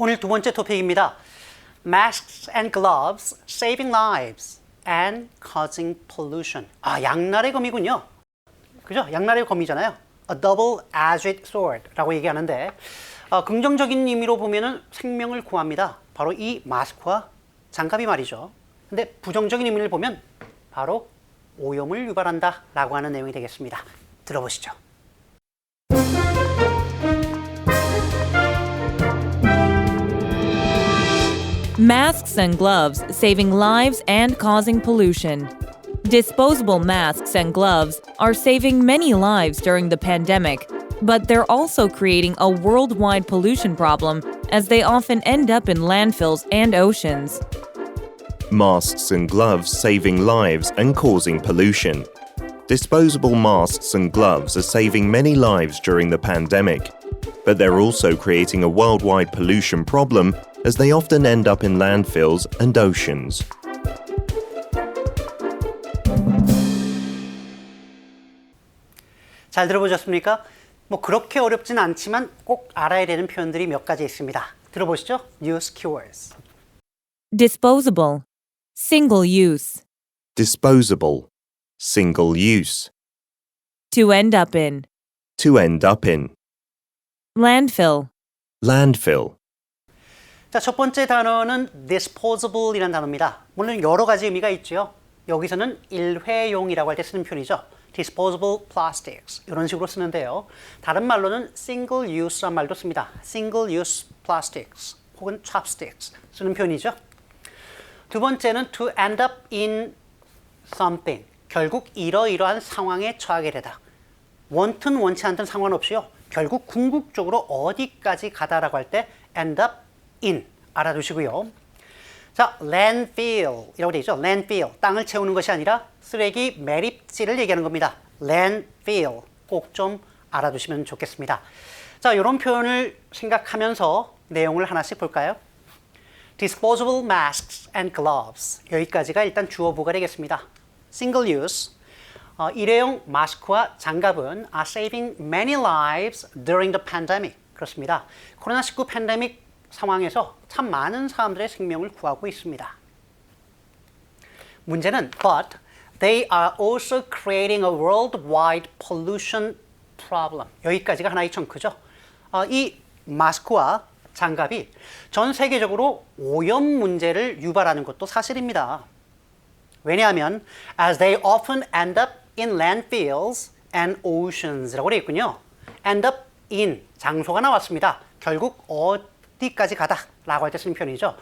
오늘 두 번째 토픽입니다. Masks and gloves, saving lives and causing pollution. 양날의 검이군요. 그죠? 양날의 검이잖아요. A double-edged sword라고 얘기하는데 긍정적인 의미로 보면은 생명을 구합니다. 바로 이 마스크와 장갑이 말이죠. 근데 부정적인 의미를 보면 바로 오염을 유발한다 라고 하는 내용이 되겠습니다. 들어보시죠. Masks and gloves, saving lives and causing pollution. Disposable masks and gloves are saving many lives during the pandemic, but they're also creating a worldwide pollution problem as they often end up in landfills and oceans. Masks and gloves saving lives and causing pollution. Disposable masks and gloves are saving many lives during the pandemic, but they're also creating a worldwide pollution problem as they often end up in landfills and oceans. 잘 들어보셨습니까? 그렇게 어렵진 않지만 꼭 알아야 되는 표현들이 몇 가지 있습니다. 들어보시죠. Use keywords. Disposable, single use. Disposable. Single use. To end up in. To end up in. Landfill. Landfill. 자, 첫 번째 단어는 disposable이라는 단어입니다. 물론 여러 가지 의미가 있죠. 여기서는 일회용이라고 할 때 쓰는 표현이죠. disposable plastics 이런 식으로 쓰는데요. 다른 말로는 single use란 말도 씁니다. single use plastics 혹은 chopsticks 쓰는 표현이죠. 두 번째는 to end up in something. 결국 이러이러한 상황에 처하게 되다. 원튼 원치 않든 상관없이요. 결국 궁극적으로 어디까지 가다라고 할 때 end up in 알아두시고요. 자, landfill이라고 되어 있죠. landfill, 땅을 채우는 것이 아니라 쓰레기 매립지를 얘기하는 겁니다. landfill, 꼭 좀 알아두시면 좋겠습니다. 자, 이런 표현을 생각하면서 내용을 하나씩 볼까요? disposable masks and gloves. 여기까지가 일단 주어부가 되겠습니다. single use, 일회용 마스크와 장갑은 are saving many lives during the pandemic. 그렇습니다. 코로나19 팬데믹 상황에서 참 많은 사람들의 생명을 구하고 있습니다. 문제는 but they are also creating a worldwide pollution problem. 여기까지가 하나의 청크죠. 이 마스크와 장갑이 전 세계적으로 오염 문제를 유발하는 것도 사실입니다. 왜냐하면 as they often end up in landfills and oceans라고 되어 있군요. end up in, 장소가 나왔습니다. 결국 어디까지 가다라고 할 때 쓰는 표현이죠.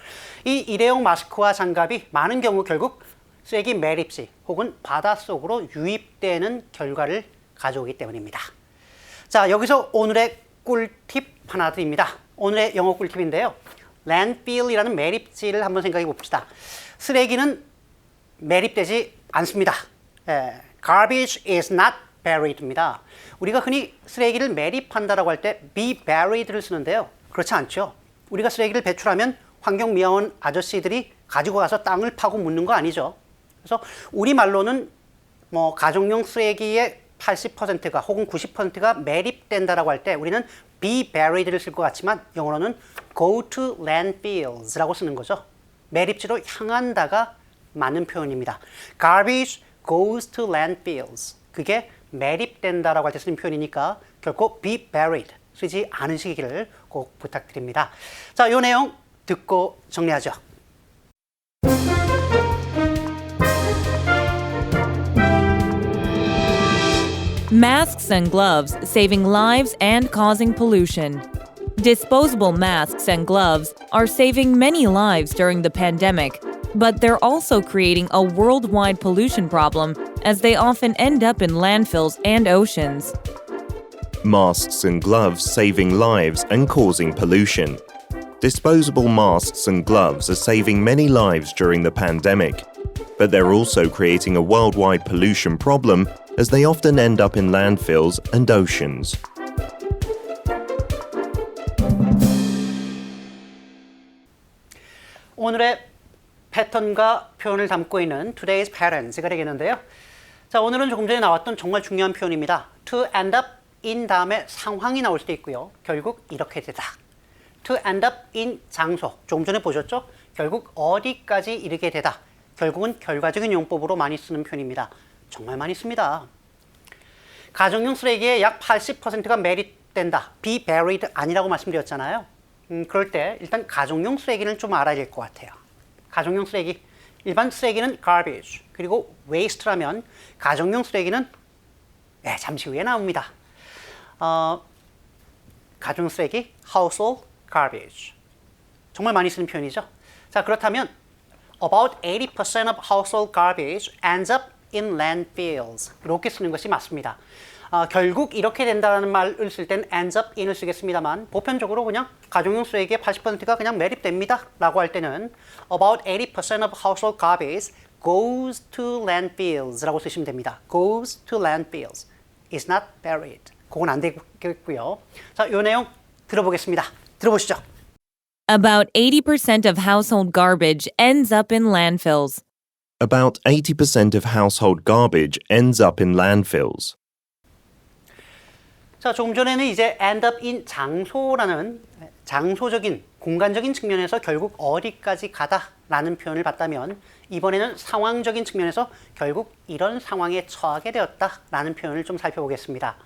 이 일회용 마스크와 장갑이 많은 경우 결국 쓰레기 매립지 혹은 바닷속으로 유입되는 결과를 가져오기 때문입니다. 자, 여기서 오늘의 꿀팁 하나 드립니다. 오늘의 영어 꿀팁인데요. landfill이라는 매립지를 한번 생각해 봅시다. 쓰레기는 매립되지 않습니다. Garbage is not buried입니다. 우리가 흔히 쓰레기를 매립한다라고 할 때 be buried를 쓰는데요. 그렇지 않죠. 우리가 쓰레기를 배출하면 환경미화원 아저씨들이 가지고 가서 땅을 파고 묻는 거 아니죠. 그래서 우리말로는 가정용 쓰레기의 80%가 혹은 90%가 매립된다라고 할 때 우리는 be buried를 쓸 것 같지만 영어로는 go to landfills라고 쓰는 거죠. 매립지로 향한다가 맞는 표현입니다. Garbage goes to landfills. 그게 매립된다라고 할 때 쓰는 표현이니까 결코 be buried 쓰지 않으시기를 꼭 부탁드립니다. 자, 이 내용 듣고 정리하죠. Masks and gloves, saving lives and causing pollution. Disposable masks and gloves are saving many lives during the pandemic, but they're also creating a worldwide pollution problem as they often end up in landfills and oceans. Masks and gloves saving lives and causing pollution. Disposable masks and gloves are saving many lives during the pandemic, but they're also creating a worldwide pollution problem as they often end up in landfills and oceans. 오늘의 패턴과 표현을 담고 있는 Today's Patterns가 되겠는데요. 자, 오늘은 조금 전에 나왔던 정말 중요한 표현입니다. To end up in 다음에 상황이 나올 수도 있고요. 결국 이렇게 되다. to end up in 장소. 조금 전에 보셨죠? 결국 어디까지 이르게 되다. 결국은 결과적인 용법으로 많이 쓰는 표현입니다. 정말 많이 씁니다. 가정용 쓰레기의 약 80%가 매립된다. be buried 아니라고 말씀드렸잖아요. 그럴 때 일단 가정용 쓰레기는 좀 알아야 될 것 같아요. 가정용 쓰레기. 일반 쓰레기는 garbage. 그리고 waste라면 가정용 쓰레기는 잠시 후에 나옵니다. 가정 쓰레기, household garbage. 정말 많이 쓰는 표현이죠. 자, 그렇다면 about 80% of household garbage ends up in landfills. 이렇게 쓰는 것이 맞습니다. 결국 이렇게 된다는 말을 쓸 땐 ends up in을 쓰겠습니다만 보편적으로 그냥 가정용 쓰레기의 80%가 그냥 매립됩니다 라고 할 때는 about 80% of household garbage goes to landfills 라고 쓰시면 됩니다. goes to landfills. is not buried. 그건 안 되겠고요. 자, 이 내용 들어보겠습니다. 들어보시죠. About 80% of household garbage ends up in landfills. About 80% of household garbage ends up in landfills. 자, 조금 전에는 이제 end up in 장소라는 장소적인 공간적인 측면에서 결국 어디까지 가다라는 표현을 봤다면 이번에는 상황적인 측면에서 결국 이런 상황에 처하게 되었다라는 표현을 좀 살펴보겠습니다.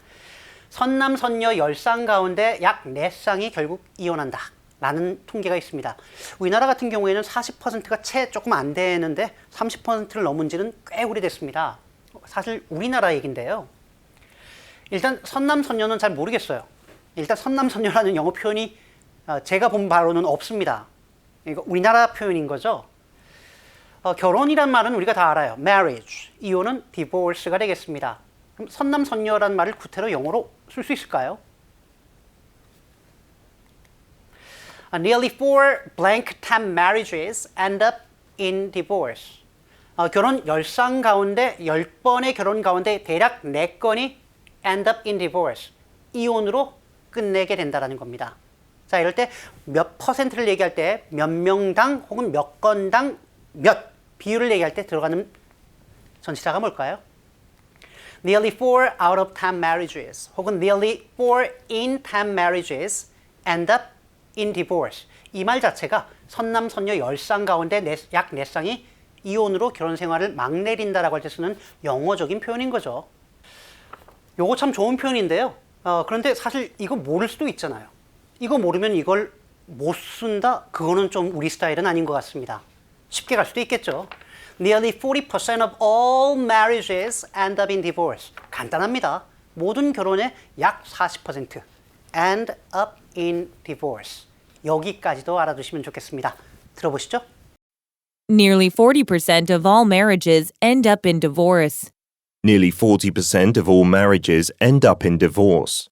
선남선녀 10쌍 가운데 약 4쌍이 결국 이혼한다 라는 통계가 있습니다. 우리나라 같은 경우에는 40%가 채 조금 안 되는데 30%를 넘은 지는 꽤 오래됐습니다. 사실 우리나라 얘기인데요. 일단 선남선녀는 잘 모르겠어요. 일단 선남선녀라는 영어 표현이 제가 본 바로는 없습니다. 이거 우리나라 표현인 거죠. 결혼이란 말은 우리가 다 알아요. marriage. 이혼은 divorce가 되겠습니다. 그럼 선남선녀라는 말을 구태로 영어로 쓸 수 있을까요? Nearly 4 blank time marriages end up in divorce. 결혼 10쌍 가운데 10번의 결혼 가운데 대략 4건이 end up in divorce. 이혼으로 끝내게 된다는 겁니다. 자, 이럴 때 몇 퍼센트를 얘기할 때 몇 명당 혹은 몇 건당 몇 비율을 얘기할 때 들어가는 전치사가 뭘까요? Nearly 4 out of 10 marriages 혹은 nearly 4 in 10 marriages end up in divorce. 이 말 자체가 선남선녀 10쌍 가운데 약 4쌍이 이혼으로 결혼 생활을 막 내린다라고 할 때 쓰는 영어적인 표현인 거죠. 요거 참 좋은 표현인데요. 그런데 사실 이거 모를 수도 있잖아요. 이거 모르면 이걸 못 쓴다? 그거는 좀 우리 스타일은 아닌 것 같습니다. 쉽게 갈 수도 있겠죠. Nearly 40% of all marriages end up in divorce. 간단합니다. 모든 결혼의 약 40% end up in divorce. 여기까지도 알아두시면 좋겠습니다. 들어보시죠. Nearly 40% of all marriages end up in divorce. Nearly 40% of all marriages end up in divorce.